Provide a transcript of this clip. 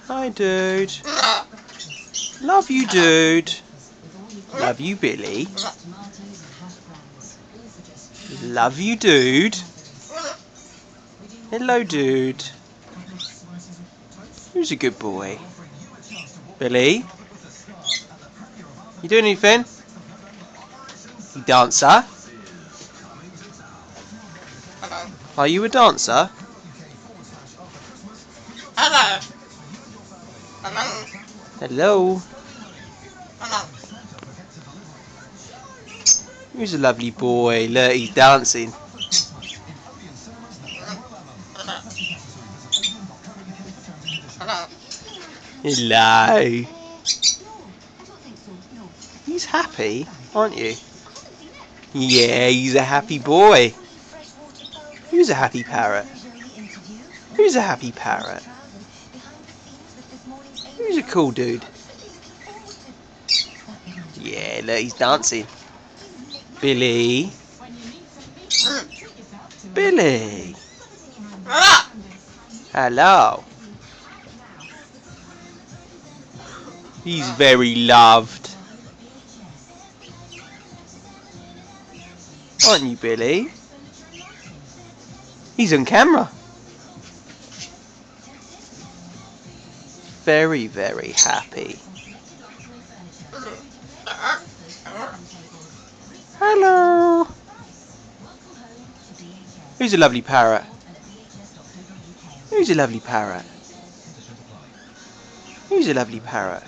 Hi, dude. Love you, dude. Love you, Billy. Love you, dude. Hello, dude. Who's a good boy? Billy? You doing anything? You dancer? Are you a dancer? Hello. Hello? Who's a lovely boy? Look, he's dancing. Hello. He's happy, aren't you? Yeah, he's a happy boy. Who's a happy parrot? Who's a happy parrot? Who's a cool dude? Yeah, look, he's dancing. Billy. Billy. Hello. He's very loved. Aren't you, Billy? He's on camera. Very, very happy. Hello. Who's a lovely parrot? Who's a lovely parrot? Who's a lovely parrot?